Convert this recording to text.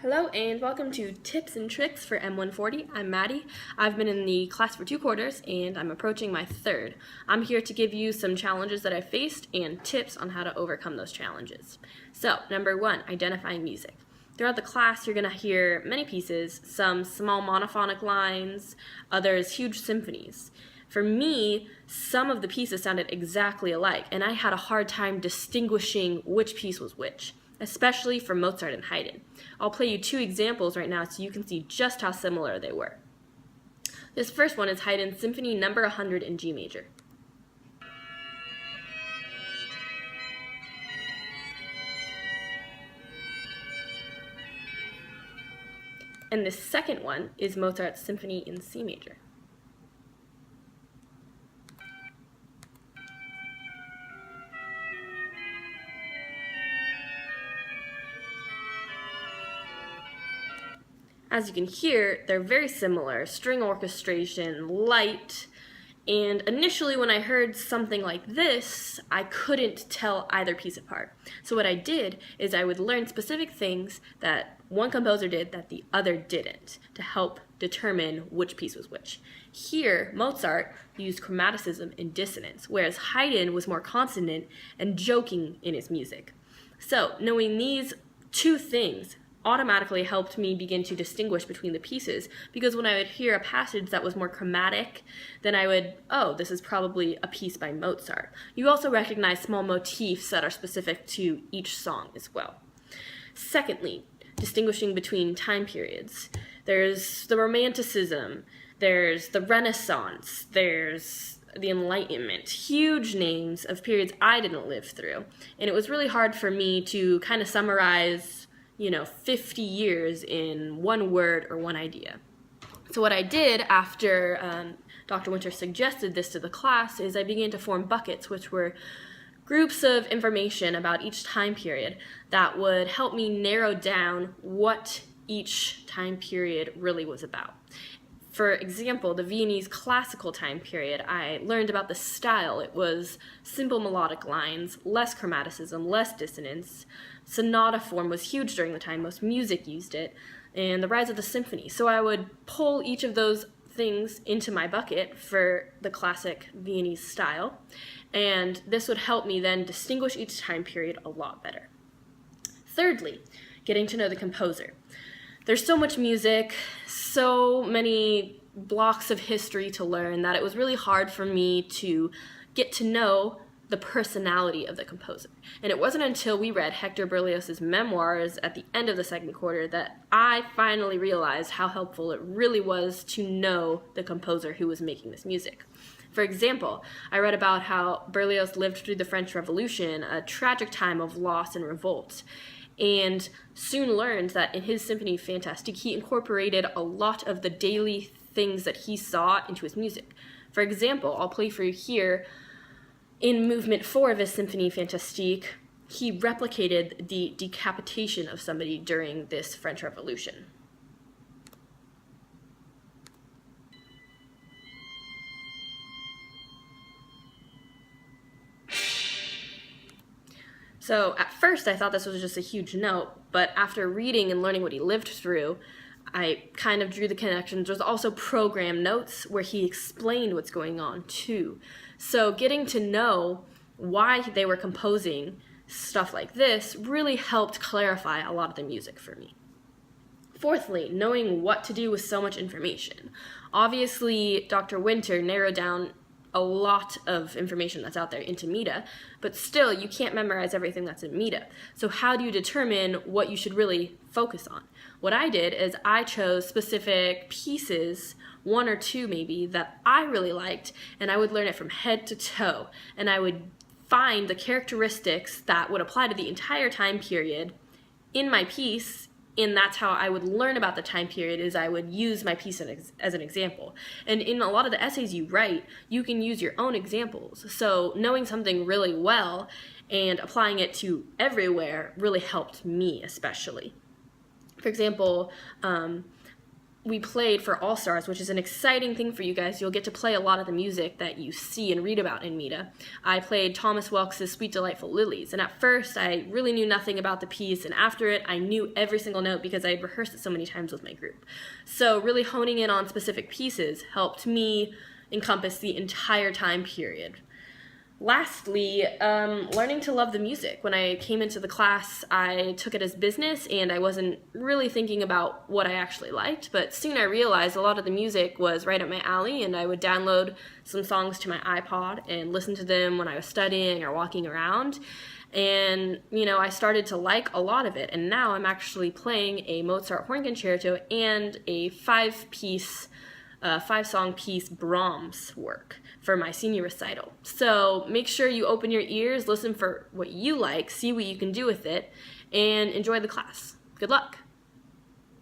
Hello and welcome to Tips and Tricks for M140. I'm Maddie. I've been in the class for 2 quarters and I'm approaching my third. I'm here to give you some challenges that I faced and tips on how to overcome those challenges. So, number 1, identifying music. Throughout the class, you're going to hear many pieces, some small monophonic lines, others huge symphonies. For me, some of the pieces sounded exactly alike, and I had a hard time distinguishing which piece was which, especially for Mozart and Haydn. I'll play you 2 examples right now so you can see just how similar they were. This first one is Haydn's Symphony No. 100 in G major. And the second one is Mozart's Symphony in C major. As you can hear, they're very similar, string orchestration, light, and initially when I heard something like this, I couldn't tell either piece apart. So what I did is I would learn specific things that one composer did that the other didn't to help determine which piece was which. Here, Mozart used chromaticism and dissonance, whereas Haydn was more consonant and joking in his music. So knowing these 2 things automatically helped me begin to distinguish between the pieces, because when I would hear a passage that was more chromatic, then I would, oh, this is probably a piece by Mozart. You also recognize small motifs that are specific to each song as well. Secondly, distinguishing between time periods. There's the Romanticism, there's the Renaissance, there's the Enlightenment, huge names of periods I didn't live through. And it was really hard for me to kind of summarize 50 years in one word or one idea. So what I did after Dr. Winter suggested this to the class is I began to form buckets, which were groups of information about each time period that would help me narrow down what each time period really was about. For example, the Viennese classical time period, I learned about the style. It was simple melodic lines, less chromaticism, less dissonance. Sonata form was huge during the time, most music used it, and the rise of the symphony. So I would pull each of those things into my bucket for the classic Viennese style, and this would help me then distinguish each time period a lot better. Thirdly, getting to know the composer. There's so much music, so many blocks of history to learn that it was really hard for me to get to know the personality of the composer. And it wasn't until we read Hector Berlioz's memoirs at the end of the second quarter that I finally realized how helpful it really was to know the composer who was making this music. For example, I read about how Berlioz lived through the French Revolution, a tragic time of loss and revolt, and soon learned that in his Symphony Fantastique, he incorporated a lot of the daily things that he saw into his music. For example, I'll play for you here, in Movement 4 of his Symphony Fantastique, he replicated the decapitation of somebody during this French Revolution. So at first I thought this was just a huge note, but after reading and learning what he lived through, I kind of drew the connections. There's also program notes where he explained what's going on too. So getting to know why they were composing stuff like this really helped clarify a lot of the music for me. Fourthly, knowing what to do with so much information. Obviously, Dr. Winter narrowed down a lot of information that's out there into meter, but still you can't memorize everything that's in meter. So how do you determine what you should really focus on? What I did is I chose specific pieces, 1 or 2 maybe, that I really liked, and I would learn it from head to toe, and I would find the characteristics that would apply to the entire time period in my piece, and that's how I would learn about the time period, is I would use my piece as an example. And in a lot of the essays you write, you can use your own examples. So knowing something really well and applying it to everywhere really helped me especially. For example, we played for All Stars, which is an exciting thing for you guys. You'll get to play a lot of the music that you see and read about in META. I played Thomas Welks' Sweet Delightful Lilies, and at first I really knew nothing about the piece, and after it I knew every single note because I had rehearsed it so many times with my group. So really honing in on specific pieces helped me encompass the entire time period. Lastly, learning to love the music. When I came into the class, I took it as business and I wasn't really thinking about what I actually liked, but soon I realized a lot of the music was right up my alley, and I would download some songs to my iPod and listen to them when I was studying or walking around. And, I started to like a lot of it, and now I'm actually playing a Mozart horn concerto and a five-song piece Brahms work for my senior recital. So make sure you open your ears, listen for what you like, see what you can do with it, and enjoy the class. Good luck!